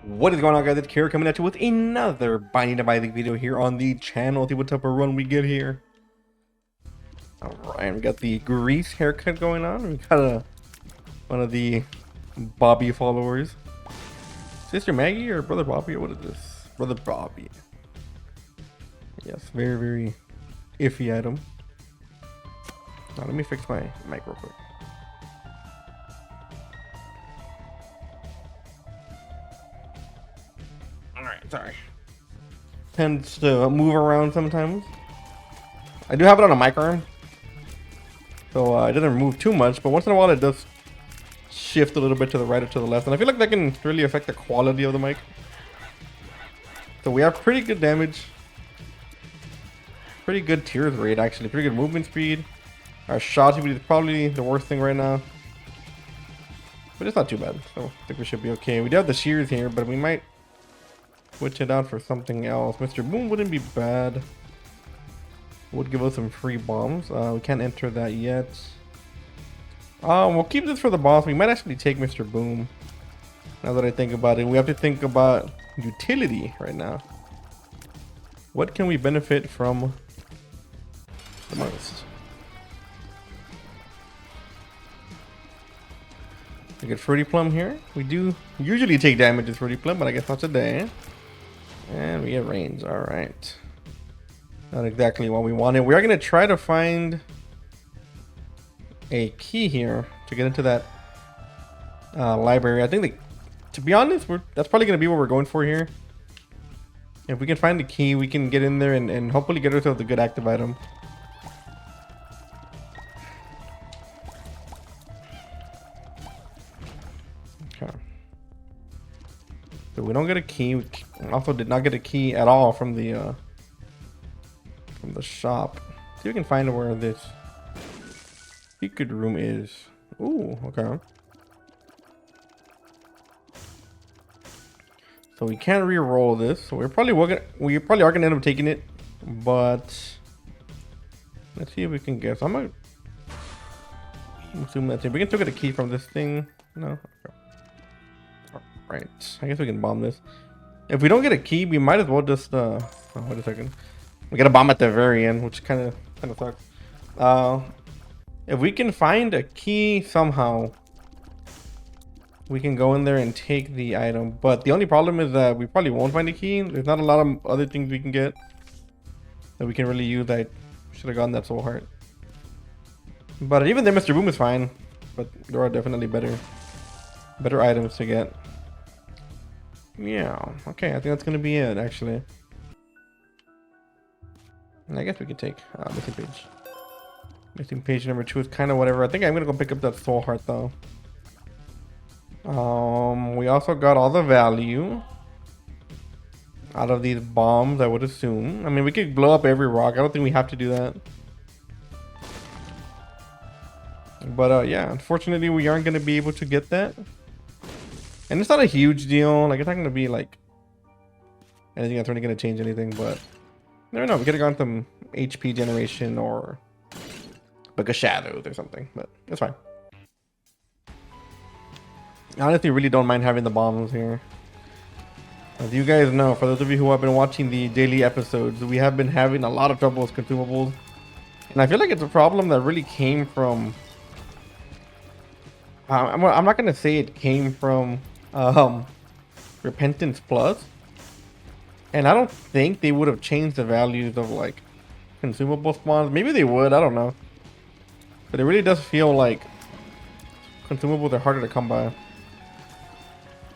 What is going on, guys? It's Kira coming at you with another Binding of Isaac video here on the channel. See what type of run we get here. Alright, we got the Grease haircut going on. We got one of the Bobby followers. Sister Maggie or Brother Bobby, or what is this? Brother Bobby. Yes, very, very iffy item. Now, let me fix my mic real quick. Alright, sorry. Tends to move around sometimes. I do have it on a mic arm, so it doesn't move too much, but once in a while it does shift a little bit to the right or to the left, and I feel like that can really affect the quality of the mic. So we have pretty good damage, pretty good tears rate actually, pretty good movement speed. Our shot speed is probably the worst thing right now, but it's not too bad, so I think we should be okay. We do have the shears here, but we might switch it out for something else. Mr. Boom wouldn't be bad. Would give us some free bombs. We can't enter that yet. We'll keep this for the boss. We might actually take Mr. Boom. Now that I think about it, we have to think about utility right now. What can we benefit from the most? We get Fruity Plum here. We do usually take damage with Fruity Plum, but I guess not today. And we get range. All right. Not exactly what we wanted. We are going to try to find a key here to get into that library. I think, to be honest, that's probably going to be what we're going for here. If we can find the key, we can get in there and hopefully get ourselves a good active item. Okay. So we don't get a key. We also did not get a key at all from the shop. See if we can find where this secret room is. Ooh, okay. So we can't re-roll this. So we probably are gonna end up taking it, but let's see if we can guess. I'm gonna assume that's it. We can still get a key from this thing. No. Okay. All right. I guess we can bomb this. If we don't get a key, we might as well just oh, wait a second. We got a bomb at the very end, which kind of sucks. If we can find a key somehow, we can go in there and take the item. But the only problem is that we probably won't find a key. There's not a lot of other things we can get that we can really use. I should have gotten that soul heart. But even then, Mr. Boom is fine. But there are definitely better items to get. Yeah. Okay, I think that's gonna be it actually. And I guess we could take missing page. Missing page number 2 is kind of whatever. I think I'm gonna go pick up that soul heart though. We also got all the value out of these bombs, I would assume. I mean, we could blow up every rock. I don't think we have to do that. But yeah, unfortunately, we aren't gonna be able to get that. And it's not a huge deal. Like, it's not gonna be like anything that's really gonna change anything, but I don't know, we could have gone some HP generation or like a shadows or something, but it's fine. I honestly really don't mind having the bombs here. As you guys know, for those of you who have been watching the daily episodes, we have been having a lot of trouble with consumables. And I feel like it's a problem that really came from... I'm not going to say it came from Repentance Plus. And I don't think they would have changed the values of like consumable spawns. Maybe they would, I don't know. But it really does feel like consumables are harder to come by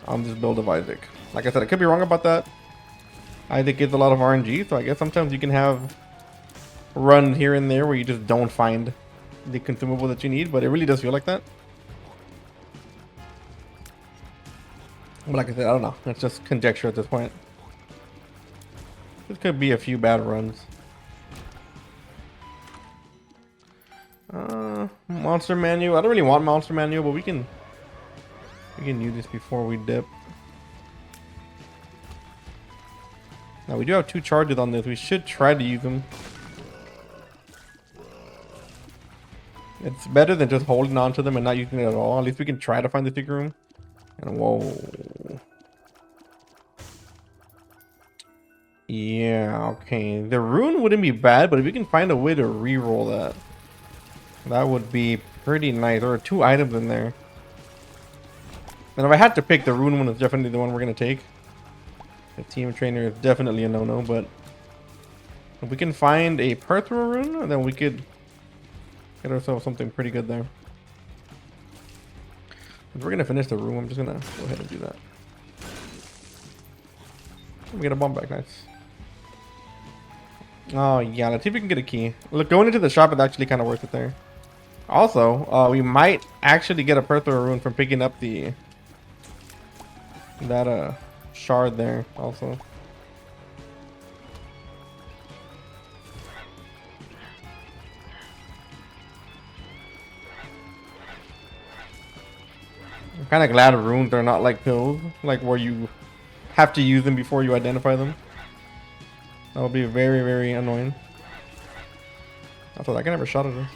on this build of Isaac. Like I said, I could be wrong about that. Isaac gives a lot of RNG, so I guess sometimes you can have runs here and there where you just don't find the consumable that you need, but it really does feel like that. But like I said, I don't know. It's just conjecture at this point. This could be a few bad runs. Monster manual. I don't really want monster manual, but we can use this before we dip. Now we do have 2 charges on this. We should try to use them. It's better than just holding on to them and not using it at all. At least we can try to find the secret room. And whoa. Yeah, okay. The rune wouldn't be bad, but if we can find a way to re-roll that, that would be pretty nice. There are 2 items in there. And if I had to pick, the rune one is definitely the one we're going to take. The team trainer is definitely a no-no, but if we can find a Perthro rune, then we could get ourselves something pretty good there. If we're going to finish the room, I'm just going to go ahead and do that. We get a bomb back, nice. Oh yeah, let's see if we can get a key. Look, going into the shop is actually kind of worth it there. Also, we might actually get a Perthro rune from picking up that shard there also. I'm kind of glad runes are not like pills, like where you have to use them before you identify them. That would be very, very annoying. I thought I can never shot at us.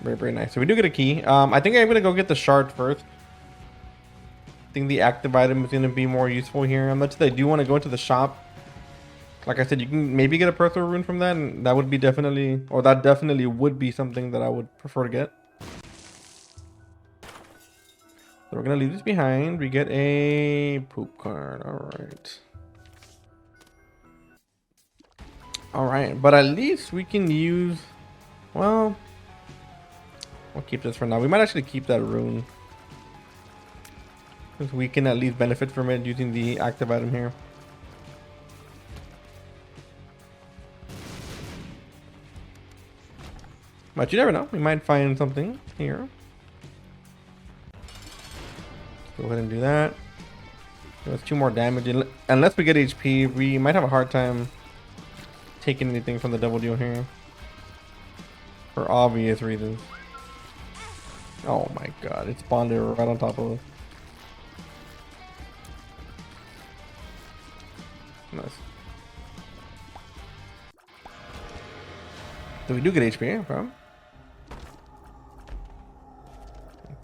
Very, very nice. So we do get a key. I think I'm gonna go get the shard first. I think the active item is gonna be more useful here. Unless I do want to go into the shop. Like I said, you can maybe get a Perthro rune from that, and that would be definitely, or that definitely would be something that I would prefer to get. So we're gonna leave this behind. We get a poop card. Alright. Alright, but at least we can use, well, we'll keep this for now. We might actually keep that rune, because we can at least benefit from it using the active item here. But you never know. We might find something here. Go ahead and do that. That's 2 more damage. Unless we get HP, we might have a hard time taking anything from the double deal here. For obvious reasons. Oh my god, it's bonded right on top of us. Nice. So we do get HP, okay.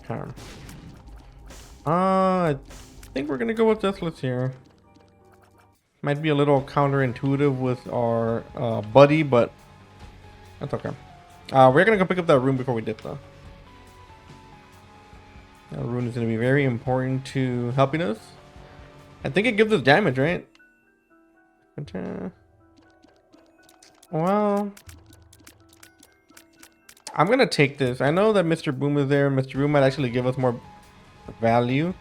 Okay. I think we're gonna go with Deathless here. Might be a little counterintuitive with our buddy, but that's okay. We're gonna go pick up that rune before we dip though. That rune is gonna be very important to helping us. I think it gives us damage, right? But, well, I'm gonna take this. I know that Mr. Boom is there. Mr. Boom might actually give us more value.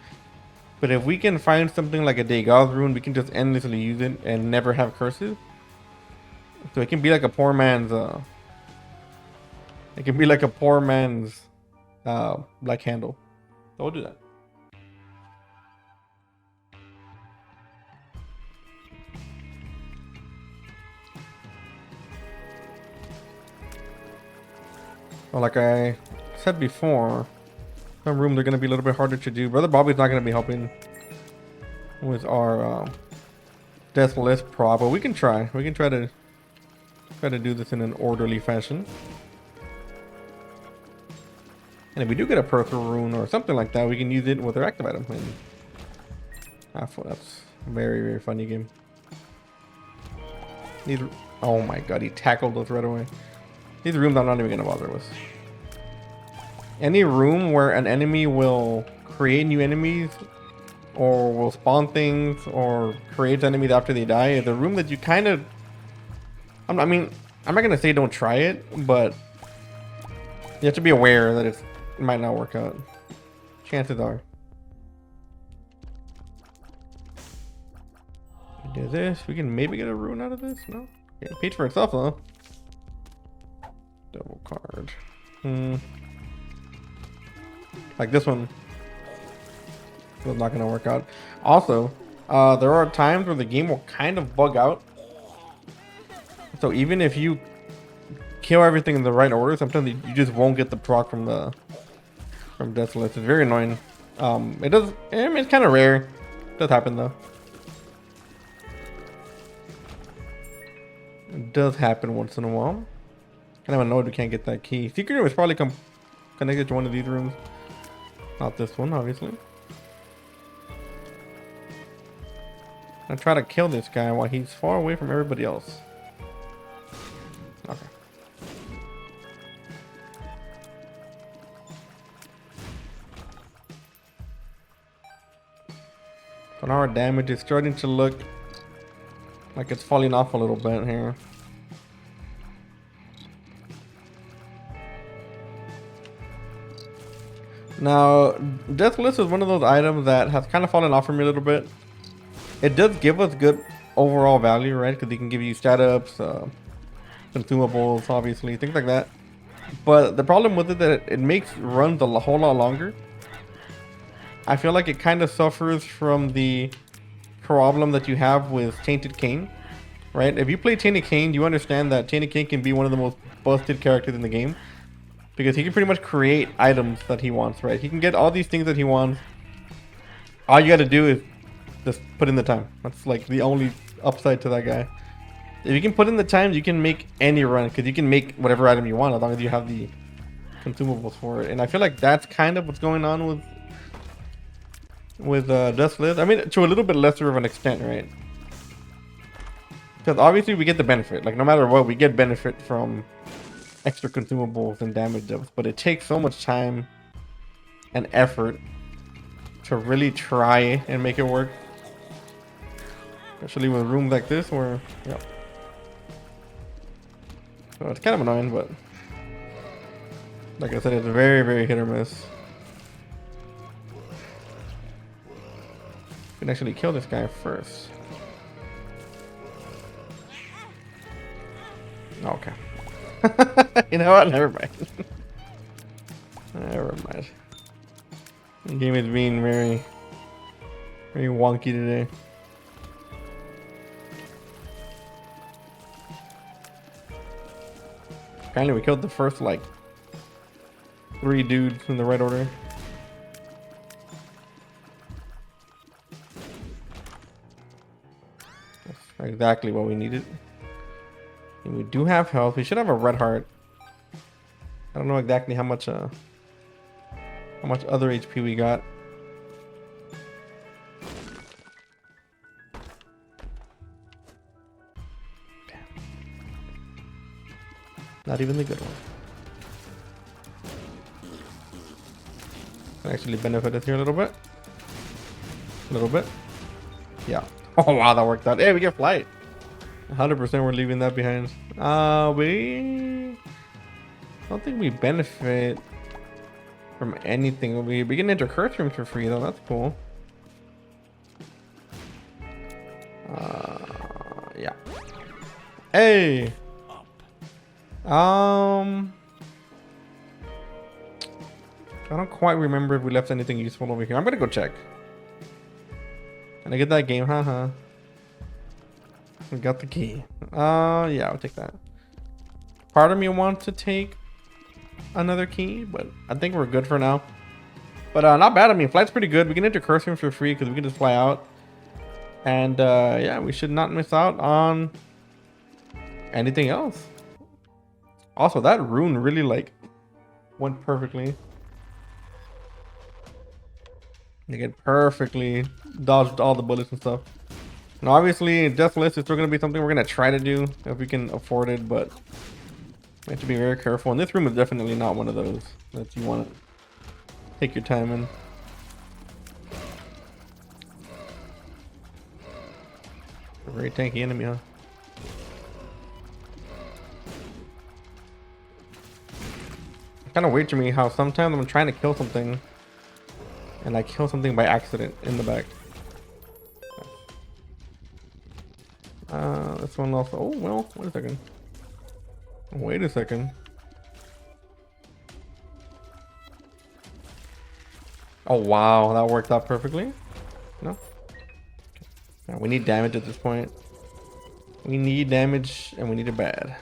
But if we can find something like a Dagoth rune, we can just endlessly use it and never have curses. So it can be like a poor man's it can be like a poor man's black handle. So we'll do that. Well, like I said before, some rooms are going to be a little bit harder to do. Brother Bobby's not going to be helping with our Deathless prop, but we can try. We can try to do this in an orderly fashion. And if we do get a Perthro rune or something like that, we can use it with our active item. And that's a very, very funny game. Oh my god, he tackled us right away. These rooms I'm not even gonna bother with. Any room where an enemy will create new enemies or will spawn things or create enemies after they die is a room that you kind of, I mean, I'm not gonna say don't try it, but you have to be aware that it might not work out. Chances are. We do this, we can maybe get a rune out of this. No, it paid for itself though. Double card. Like this one was not going to work out. Also, there are times where the game will kind of bug out. So even if you kill everything in the right order, sometimes you just won't get the proc from Deathless. It's very annoying. It does. I mean, it's kind of rare. It does happen though. It does happen once in a while. Kind of annoyed we can't get that key. Secret room is probably connected to one of these rooms. Not this one, obviously. I try to kill this guy while he's far away from everybody else. Okay. So now our damage is starting to look like it's falling off a little bit here. Now, Deathless is one of those items that has kind of fallen off for me a little bit. It does give us good overall value, right? Because it can give you stat ups, consumables, obviously, things like that. But the problem with it that it makes runs a whole lot longer. I feel like it kind of suffers from the problem that you have with Tainted Cain, right? If you play Tainted Cain, you understand that Tainted Cain can be one of the most busted characters in the game. Because he can pretty much create items that he wants, right? He can get all these things that he wants. All you gotta do is just put in the time. That's like the only upside to that guy. If you can put in the time, you can make any run. Because you can make whatever item you want as long as you have the consumables for it. And I feel like that's kind of what's going on with Deathless. I mean, to a little bit lesser of an extent, right? Because obviously we get the benefit. Like, no matter what, we get benefit from extra consumables and damage ups, but it takes so much time and effort to really try and make it work, especially with rooms like this where, yep. So it's kind of annoying, but like I said, it's very, very hit or miss. We can actually kill this guy first. Okay. You know what? Never mind. Never mind. The game is being very, very wonky today. Apparently we killed the first, like, 3 dudes in the right order. That's exactly what we needed. And we do have health. We should have a red heart. I don't know exactly how much other HP we got. Damn. Not even the good one. Can actually benefit us here a little bit. A little bit. Yeah. Oh wow, that worked out. Hey, we get flight. 100% we're leaving that behind. We don't think we benefit from anything. We can enter curse rooms for free though. That's cool. Yeah. Hey. I don't quite remember if we left anything useful over here. I'm gonna go check. Can I get that game? Haha. We got the key. Yeah, I'll take that. Part of me wants to take another key, but I think we're good for now. But not bad. I mean, flight's pretty good. We can enter curse rooms for free because we can just fly out. And yeah, we should not miss out on anything else. Also, that rune really like went perfectly. You get perfectly dodged all the bullets and stuff. Now, obviously, Deathless is still going to be something we're going to try to do if we can afford it, but we have to be very careful. And this room is definitely not one of those that you want to take your time in. A very tanky enemy, huh? It's kind of weird to me how sometimes I'm trying to kill something and I kill something by accident in the back. This one also. Oh, well, wait a second. Wait a second. Oh, wow. That worked out perfectly. No? Okay. We need damage at this point. We need damage and we need it bad.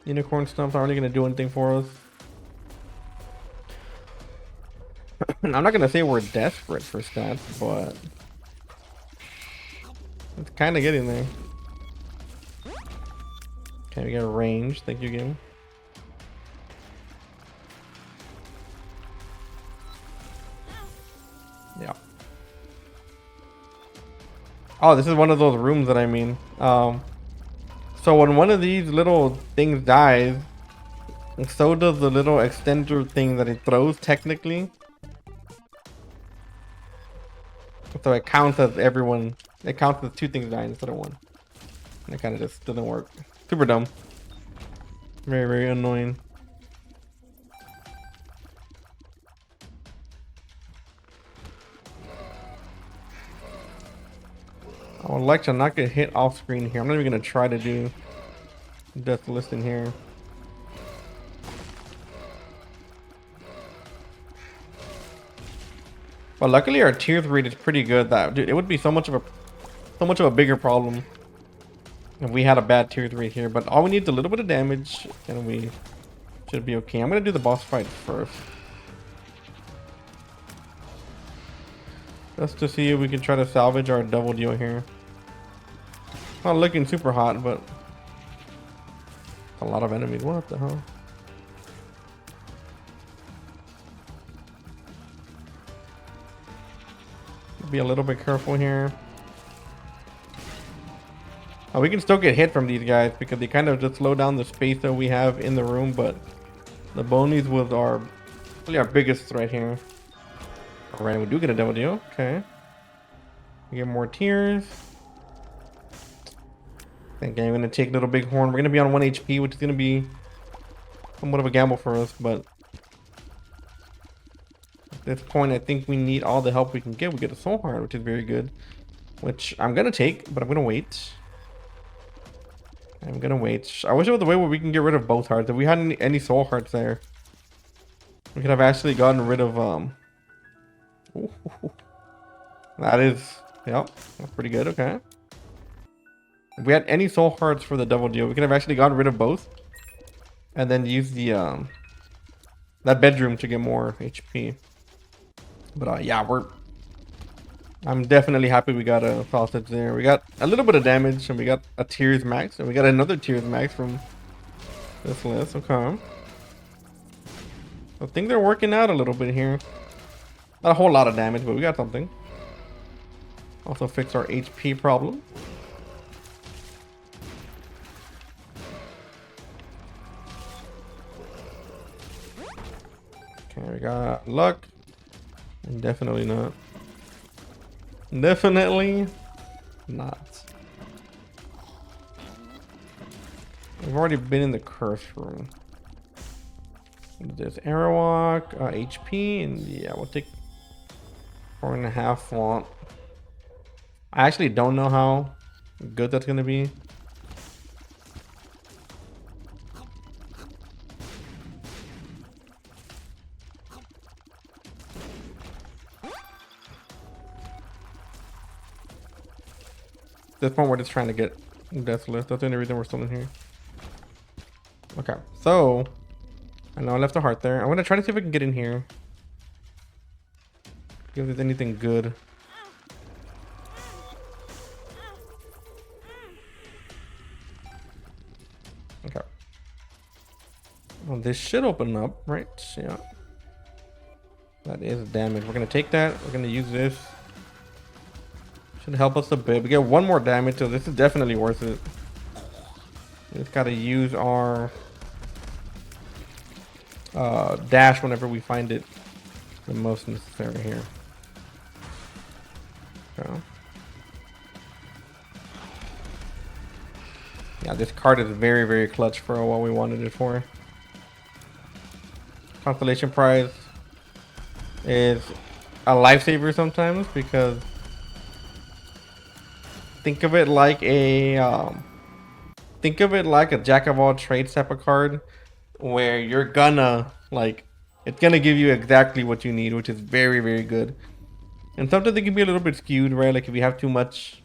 Unicorn stump's not really going to do anything for us. I'm not gonna say we're desperate for stats, but it's kind of getting there. Okay, we got range. Thank you, game. Yeah. Oh, this is one of those rooms that I mean. So when one of these little things dies, so does the little extender thing that it throws, technically. So it counts as everyone. It counts as two things dying instead of one. And it kind of just doesn't work. Super dumb. Very, very annoying. I would like to not get hit off screen here. I'm not even going to try to do death listing here. But luckily our tears rate is pretty good. That dude, it would be so much of a bigger problem if we had a bad tier 3 here. But all we need is a little bit of damage and we should be okay. I'm gonna do the boss fight first, just to see if we can try to salvage our double deal here. Not looking super hot, but a lot of enemies. What the hell? Be a little bit careful here. Oh, we can still get hit from these guys because they kind of just slow down the space that we have in the room, but the bonies was really our biggest threat here. Alright, we do get a double deal. Okay. We get more tears. I think I'm gonna take Little Big Horn. We're gonna be on 1 HP, which is gonna be somewhat of a gamble for us, but at this point I think we need all the help we can get. We get a soul heart, which is very good, which I'm gonna take, but I'm gonna wait. I wish there was a way where we can get rid of both hearts. If we had any soul hearts there, we could have actually gotten rid of ooh, that is, yep, that's pretty good. Okay, if we had any soul hearts for the double deal, we could have actually gotten rid of both and then use the that bedroom to get more HP. But yeah, I'm definitely happy we got a sausage there. We got a little bit of damage and we got a tears max and we got another tears max from this list. Okay, I think they're working out a little bit here. Not a whole lot of damage, but we got something. Also fix our HP problem. Okay, we got luck. And definitely not. Definitely not. We've already been in the curse room. What is this? Airwalk, HP, and yeah, we'll take 4.5 flaunt. I actually don't know how good that's gonna be. At this point, we're just trying to get death list. That's the only reason we're still in here. Okay, so I know I left a heart there. I'm gonna try to see if I can get in here. See if there's anything good. Okay. Well, this should open up, right? Yeah. That is damage. We're gonna take that. We're gonna use this. Should help us a bit. We get 1 more damage, so this is definitely worth it. We just gotta use our dash whenever we find it the most necessary here. Okay. Yeah, this card is very, very clutch for what we wanted it for. Constellation prize is a lifesaver sometimes because think of it like a jack of all trades type of card where you're gonna it's gonna give you exactly what you need, which is very, very good. And sometimes it can be a little bit skewed, right? Like if you have too much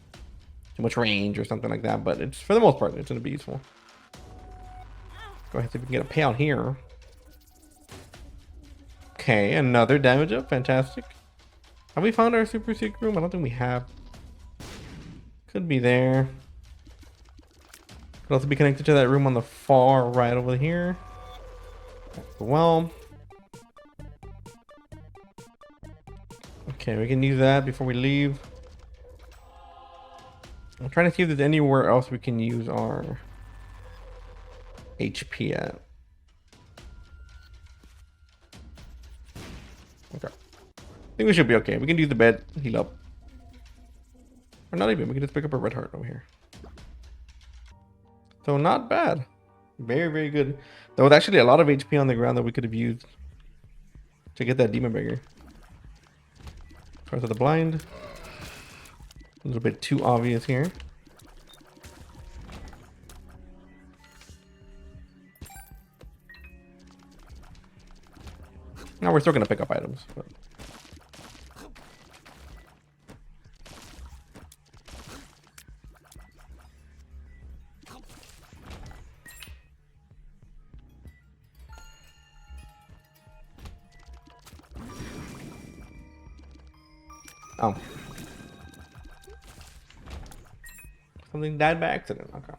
range or something like that, but it's for the most part it's gonna be useful. Go ahead, see if we can get a payout here. Okay, another damage up, fantastic. Have we found our super secret room? I don't think we have. Could be there. Could also be connected to that room on the far right over here. Well, Okay, we can use that before we leave. I'm trying to see if there's anywhere else we can use our HP at. Okay. I think we should be okay. We can use the bed, heal up. Or not even, we can just pick up a red heart over here. So not bad. Very, very good. There was actually a lot of HP on the ground that we could have used to get that demon beggar. Try to the blind. A little bit too obvious here. Now we're still gonna pick up items, but oh. Something died by accident. Okay.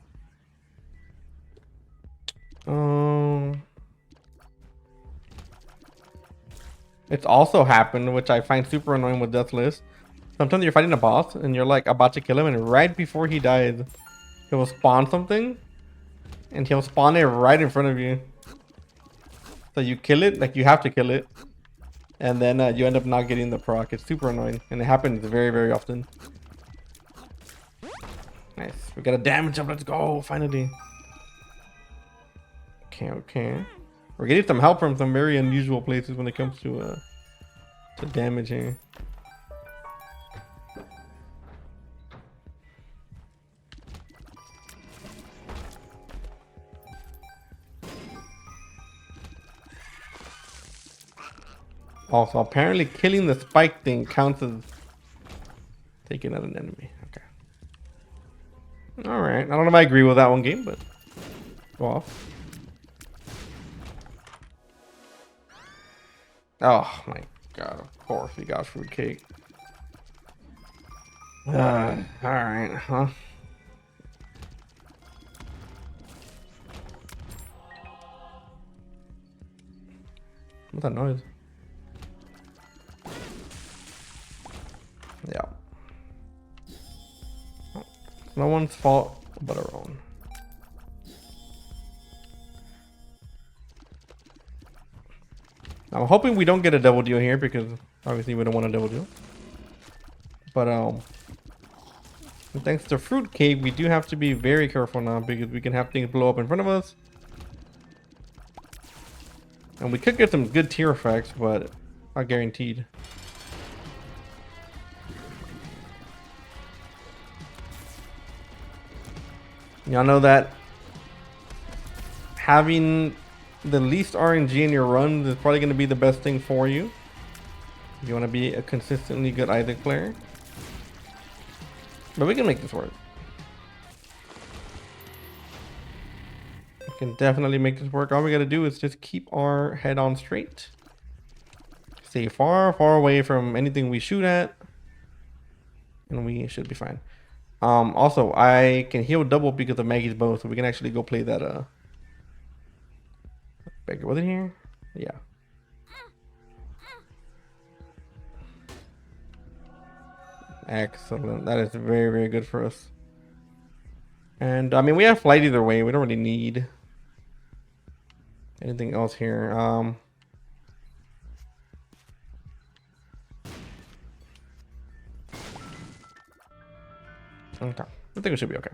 It's also happened, which I find super annoying with Deathless. Sometimes you're fighting a boss and you're like about to kill him, and right before he dies, he will spawn something, and he'll spawn it right in front of you. So you kill it, like you have to kill it, and then you end up not getting the proc. It's super annoying, and it happens very, very often. Nice. We got a damage up. Let's go. Finally. Okay, okay. We're getting some help from some very unusual places when it comes to damage here. Also, apparently killing the spike thing counts as taking out an enemy. Okay. Alright. I don't know if I agree with that one game, but go off. Oh my god, of course we got fruitcake. Alright, huh? What's that noise? Yeah. Oh, it's no one's fault but our own. I'm hoping we don't get a double deal here because obviously we don't want a double deal. But thanks to fruitcake, we do have to be very careful now because we can have things blow up in front of us. And we could get some good tier effects, but not guaranteed. Y'all know that having the least RNG in your runs is probably going to be the best thing for you if you want to be a consistently good Isaac player. But we can make this work. We can definitely make this work. All we got to do is just keep our head on straight. Stay far, far away from anything we shoot at. And we should be fine. Also, I can heal double because of Maggie's bow, so we can actually go play that beggar. Was it here? Yeah. Excellent. That is very, very good for us. And I mean, we have flight either way. We don't really need anything else here. Okay. I think it should be okay.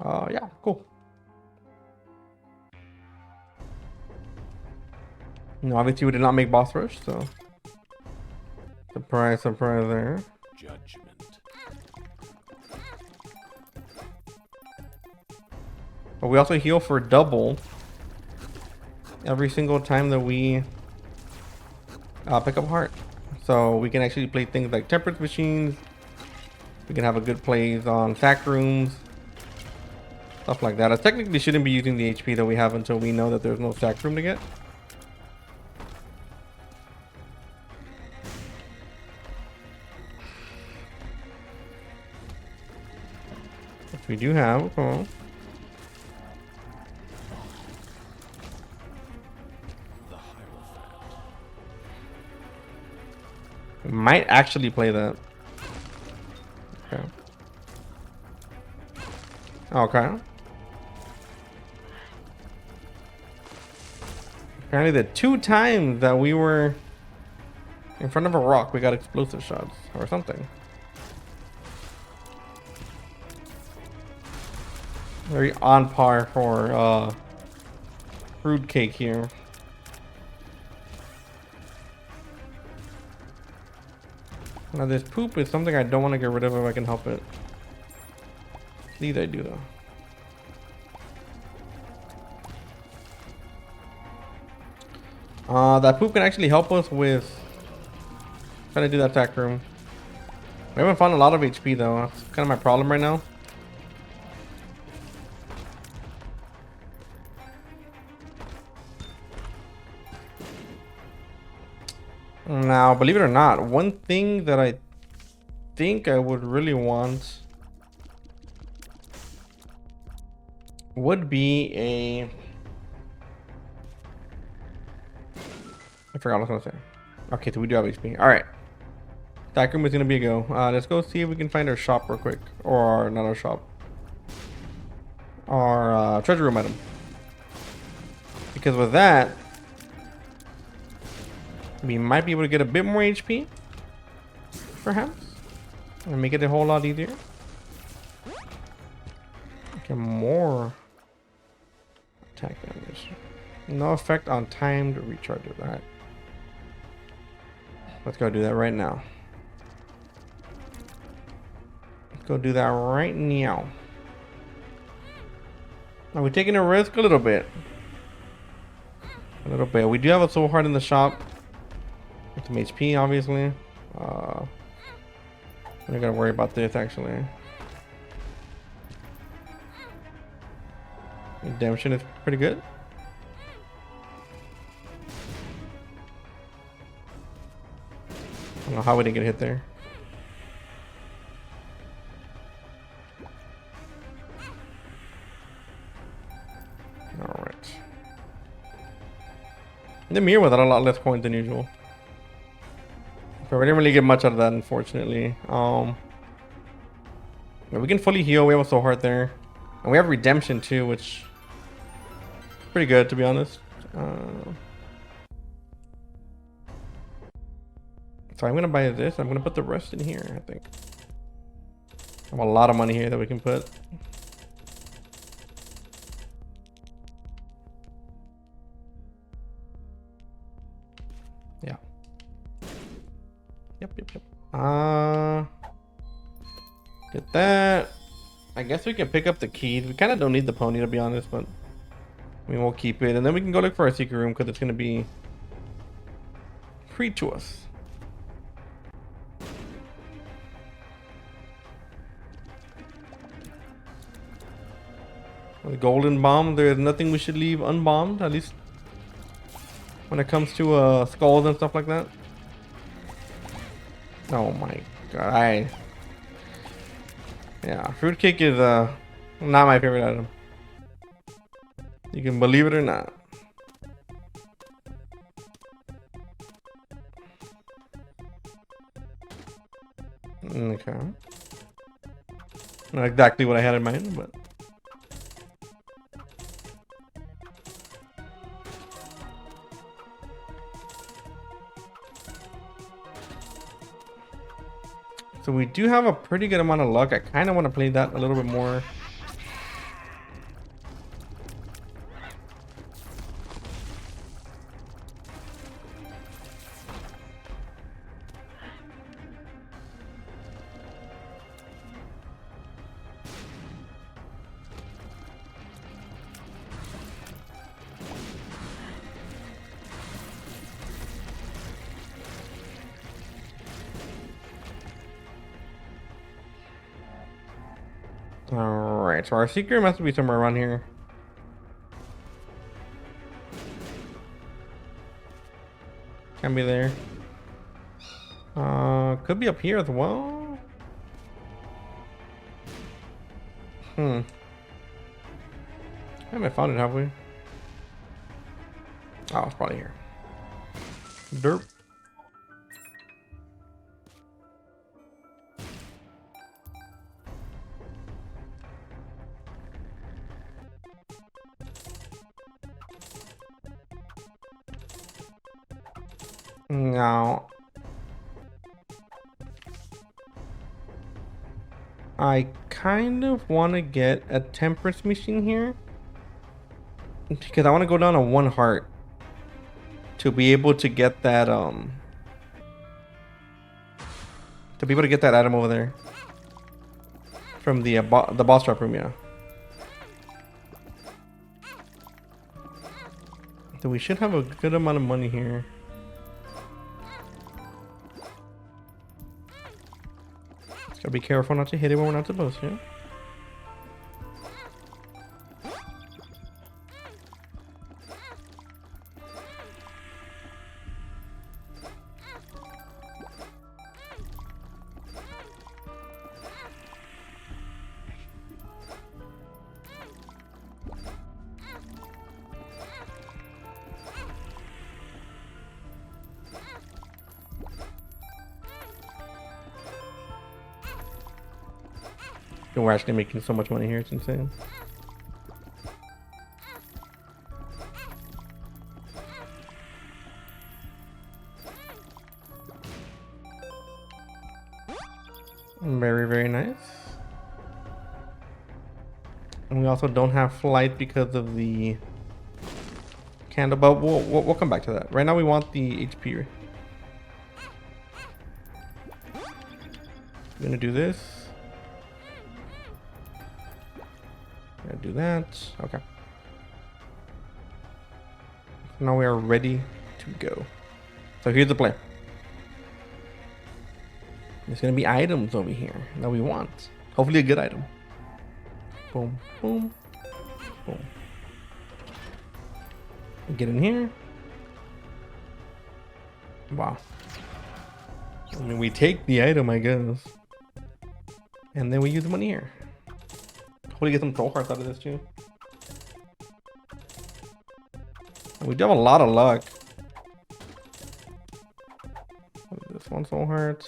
Yeah, cool. No, obviously we did not make boss rush, so surprise, surprise there. Judgment. But we also heal for double every single time that we pick up heart. So we can actually play things like temperance machines. We can have a good plays on sack rooms. Stuff like that. I technically shouldn't be using the HP that we have until we know that there's no sack room to get. Which we do have. Oh. We might actually play that. Okay. Okay. Apparently the 2 times that we were in front of a rock, we got explosive shots or something. Very on par for fruitcake here. Now this poop is something I don't want to get rid of if I can help it. These I do though. That poop can actually help us with trying to do that attack room. We haven't found a lot of HP though. That's kind of my problem right now. Now, believe it or not, one thing that I think I would really want would be a... I forgot what I was gonna say. Okay, so we do have HP. Alright. Attack room is gonna be a go. Let's go see if we can find our shop real quick. Or not our shop. Our treasure room item. Because with that, we might be able to get a bit more HP. Perhaps. And make it a whole lot easier. Get more attack damage. No effect on timed recharge of that. Let's go do that right now. Let's go do that right now. Are we taking a risk? A little bit. A little bit. We do have a soul heart in the shop. With some HP, obviously. I'm not gonna worry about this actually. Redemption is pretty good. I don't know how we didn't get hit there. Alright. The mirror with a lot less coins than usual. But we didn't really get much out of that, unfortunately. We can fully heal. We have a soul heart there. And we have redemption too, which is pretty good to be honest. So I'm gonna buy this. I'm gonna put the rest in here, I think. I have a lot of money here that we can put. Yeah. Yep. Get that. I guess we can pick up the keys. We kind of don't need the pony to be honest, but I mean we'll keep it, and then we can go look for our secret room because it's gonna be free to us. The golden bomb, there is nothing we should leave unbombed, at least when it comes to skulls and stuff like that. Oh my god. Yeah, fruitcake is not my favorite item. You can believe it or not. Okay. Not exactly what I had in mind, but so we do have a pretty good amount of luck. I kind of want to play that a little bit more. Alright, so our secret must be somewhere around here. Can be there. Could be up here as well. I haven't found it, have we? Oh, it's probably here. Derp. Now, I kind of want to get a Temperance machine here because I want to go down to 1 heart to be able to get that item over there from the boss trap room. Yeah. So we should have a good amount of money here. Just gotta be careful not to hit it when we're not supposed to. We're actually making so much money here, it's insane. Very, very nice. And we also don't have flight because of the candle, but we'll come back to that. Right now we want the HP. We're gonna do this. Do that. Okay. Now we are ready to go. So here's the plan. There's gonna be items over here that we want. Hopefully a good item. Boom, boom, boom. Get in here. Wow. I mean, we take the item, I guess. And then we use the money here. Hopefully get some soul hearts out of this too. And we do have a lot of luck. This one soul heart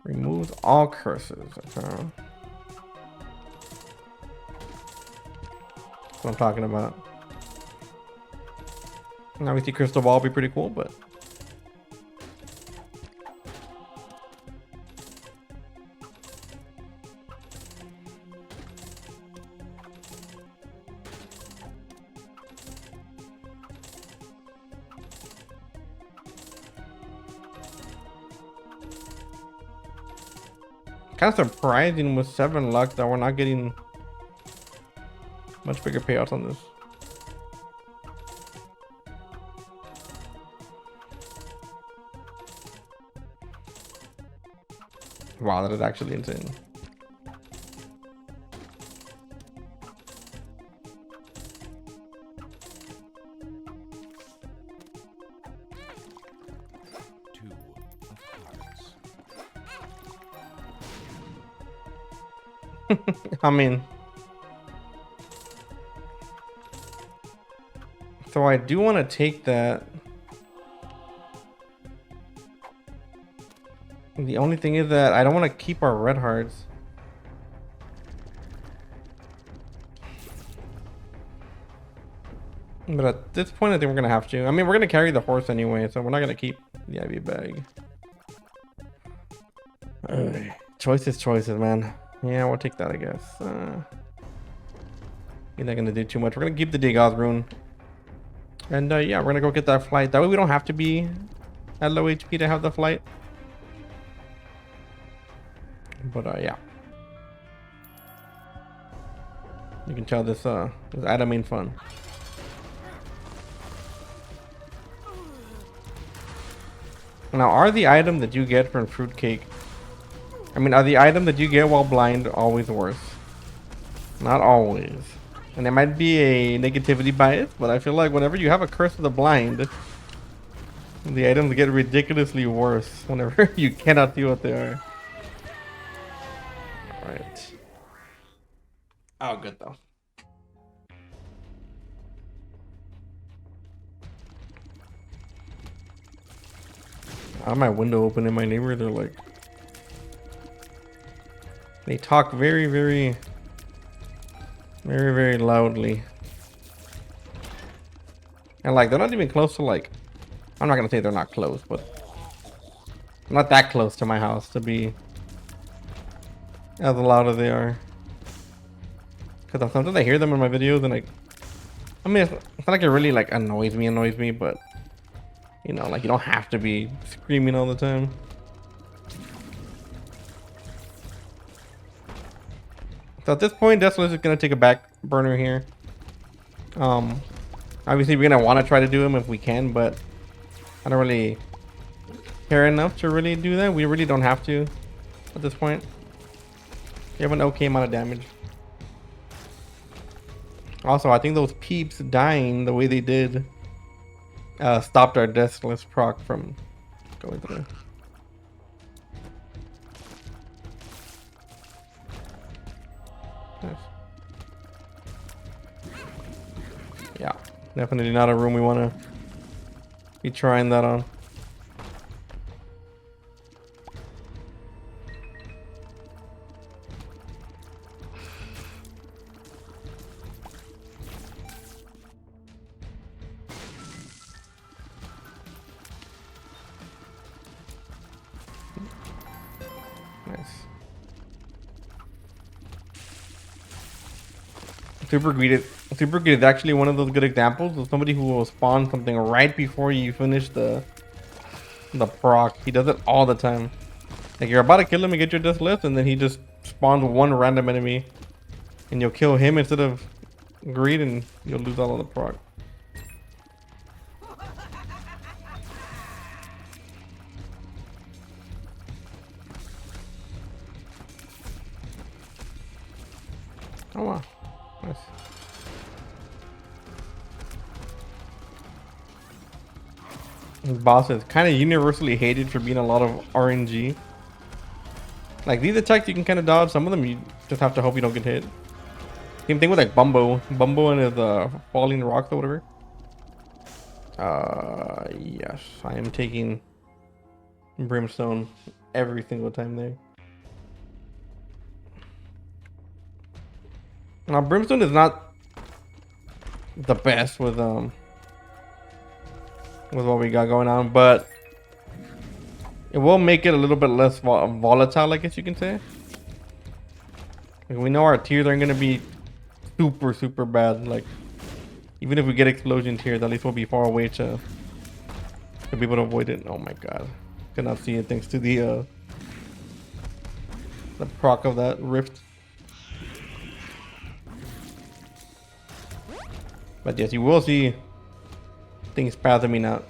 removes all curses. Okay. That's what I'm talking about. Now we see crystal ball be pretty cool, but kind of surprising with 7 luck that we're not getting much bigger payouts on this. Wow, that is actually insane. I mean, so I do want to take that. The only thing is that I don't want to keep our red hearts. But at this point, I think we're going to have to. I mean, we're going to carry the horse anyway, so we're not going to keep the IV bag. Choices, man. Yeah, we'll take that, I guess. You're not going to do too much. We're going to keep the Degas rune. And yeah, we're going to go get that flight. That way we don't have to be at low HP to have the flight. But yeah. You can tell this item ain't fun. Now, are the item that you get from fruitcake, I mean, are the item that you get while blind always worse? Not always. And there might be a negativity bias, but I feel like whenever you have a curse of the blind, the items get ridiculously worse whenever you cannot see what they are. Alright. Oh, good though. I have my window open and my neighbors are like, they talk very, very, very, very loudly. And like, they're not even close to like I'm not gonna say they're not close, but not that close to my house to be as loud as they are. Because sometimes I hear them in my videos and like, I mean, it's not like it really like annoys me, but you know, like you don't have to be screaming all the time. So at this point, Deathless is gonna take a back burner here. Obviously we're gonna want to try to do him if we can, but I don't really care enough to really do that. We really don't have to at this point. We have an okay amount of damage. Also, I think those peeps dying the way they did stopped our Deathless proc from going through. Nice. Yeah, definitely not a room we want to be trying that on. Nice. Super Greed is actually one of those good examples of somebody who will spawn something right before you finish the proc. He does it all the time. Like you're about to kill him and get your death list, and then he just spawns one random enemy, and you'll kill him instead of Greed, and you'll lose all of the proc. Oh wow, nice. This boss is kind of universally hated for being a lot of RNG. Like these attacks you can kind of dodge. Some of them you just have to hope you don't get hit. Same thing with like Bumbo and his falling rocks or whatever. Yes, I am taking Brimstone every single time there. Now Brimstone is not the best with what we got going on, but it will make it a little bit less volatile, I guess you can say. Like we know our tiers aren't gonna be super bad. Like even if we get explosion tiers, at least we'll be far away to be able to avoid it. Oh my god, cannot see it thanks to the proc of that rift. But yes, you will see things spasming out.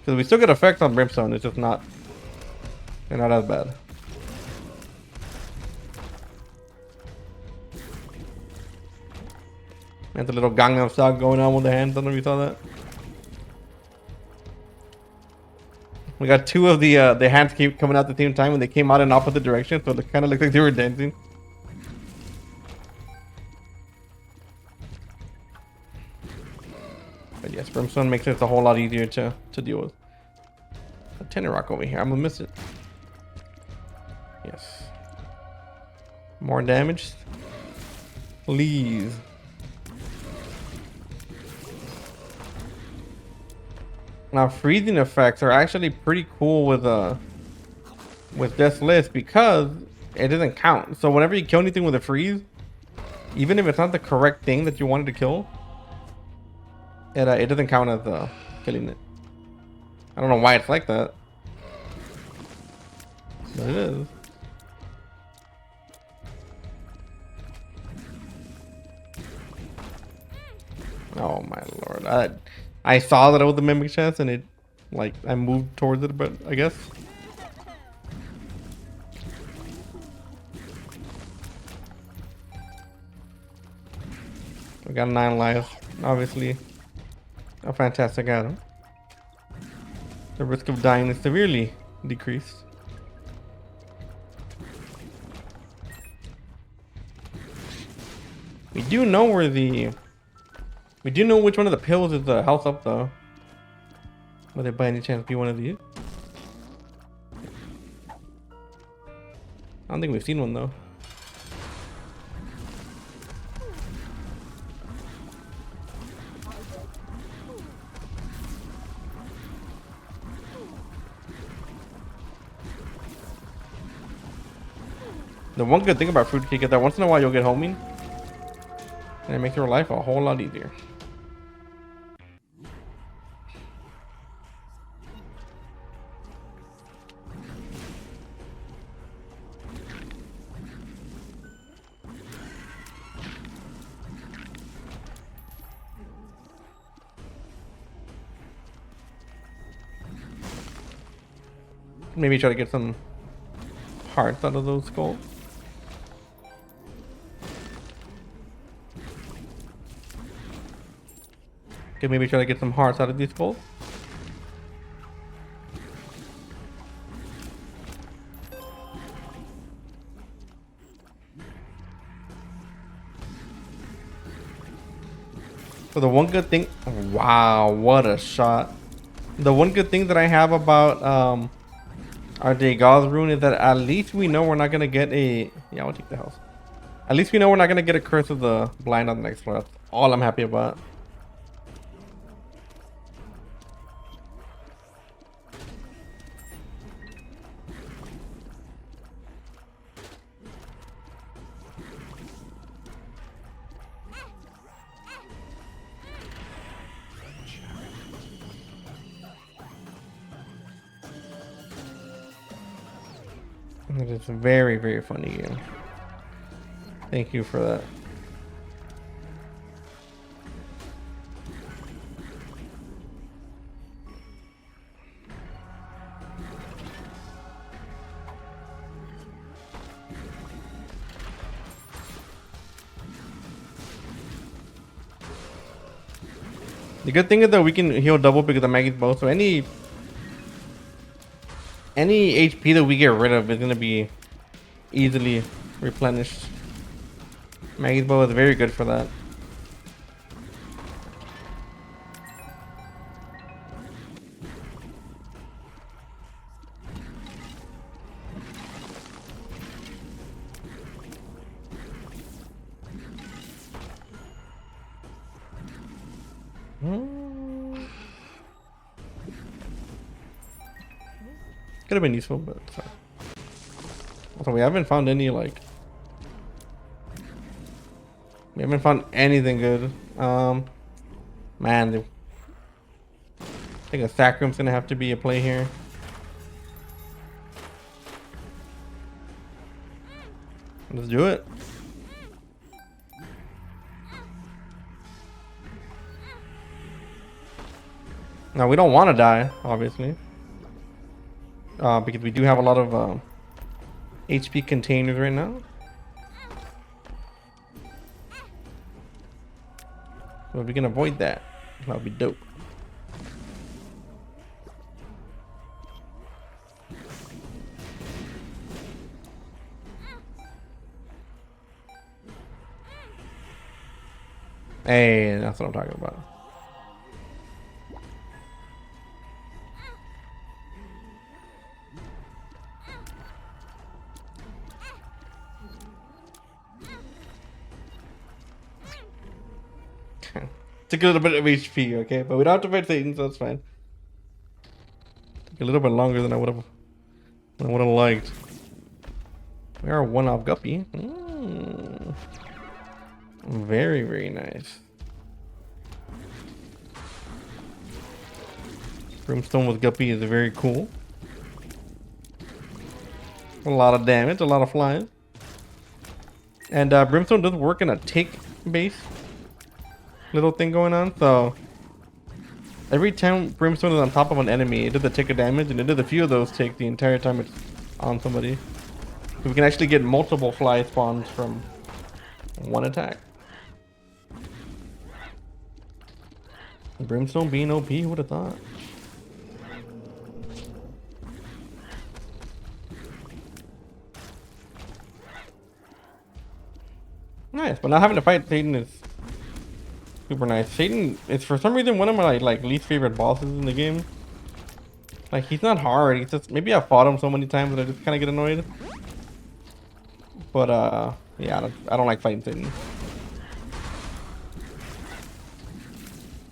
Because we still get effects on Brimstone, it's just not... they're not as bad. There's a little Gangnam Style going on with the hands, I don't know if you saw that. We got two of the hands keep coming out at the same time and they came out in opposite directions, so it kind of looked like they were dancing. But yes, Brimstone makes it a whole lot easier to deal with. A tenor rock over here, I'm gonna miss it. Yes. More damage. Please. Now freezing effects are actually pretty cool with Death List because it doesn't count. So whenever you kill anything with a freeze, even if it's not the correct thing that you wanted to kill, it doesn't count as killing it. I don't know why it's like that, but it is. Oh my lord! I saw that it was the mimic chest, and it, like, I moved towards it, but I guess. We got 9 lives, obviously. A fantastic item. The risk of dying is severely decreased. We do know where we do know which one of the pills is the health up though. Would it by any chance be one of these? I don't think we've seen one though. The one good thing about fruitcake is that once in a while you'll get homing, and it makes your life a whole lot easier. Maybe try to get some hearts out of those skulls. Okay, maybe try to get some hearts out of these skulls. So the one good thing, wow, what a shot. The one good thing that I have about our Degas rune is that at least we know we're not gonna get a, yeah, I'll take the house. At least we know we're not gonna get a curse of the blind on the next floor. That's all I'm happy about. It is a very, very funny game. Thank you for that. The good thing is that we can heal double because of Maggie's bow, so any HP that we get rid of is going to be easily replenished. Maggie's bow is very good for that. Could have been useful, but also we haven't found any we haven't found anything good. Man, I think a sacrum's gonna have to be a play here. Let's do it. Now we don't want to die, obviously. Because we do have a lot of HP containers right now. So if we can avoid that, that would be dope. Hey, that's what I'm talking about. Took a little bit of HP, okay, but we don't have to fight Satan, so that's fine. Took a little bit longer than I would have liked. We are one off Guppy. Very, very nice. Brimstone with Guppy is very cool. A lot of damage, a lot of flying. And Brimstone does work in a take base little thing going on, so every time Brimstone is on top of an enemy, it does a tick of damage, and it does a few of those take the entire time it's on somebody. So we can actually get multiple fly spawns from one attack. Brimstone being OP, who would have thought? Nice, but not having to fight Satan is super nice. Satan is for some reason one of my like least favorite bosses in the game. Like, he's not hard. He's just, maybe I've fought him so many times that I just kind of get annoyed. But yeah, I don't like fighting Satan.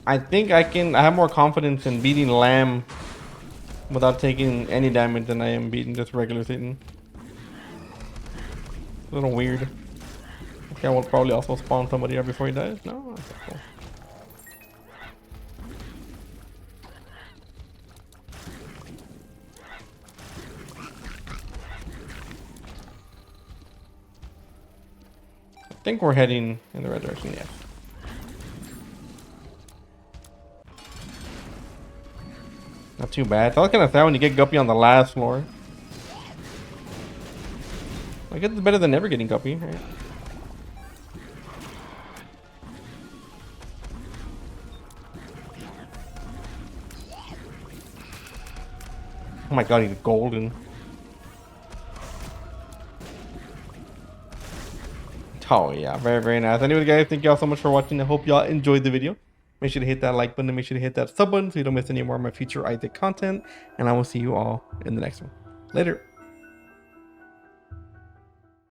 I think I have more confidence in beating Lamb without taking any damage than I am beating just regular Satan. A little weird. Okay, I will probably also spawn somebody here before he dies. No? Okay, cool. I think we're heading in the right direction, yeah. Not too bad. It's all kind of sad when you get Guppy on the last floor. I guess it's better than never getting Guppy, right? Oh my god, he's golden. Oh yeah, very, very nice. Anyway, guys, thank y'all so much for watching. I hope y'all enjoyed the video. Make sure to hit that like button and make sure to hit that sub button so you don't miss any more of my future Isaac content. And I will see you all in the next one. Later.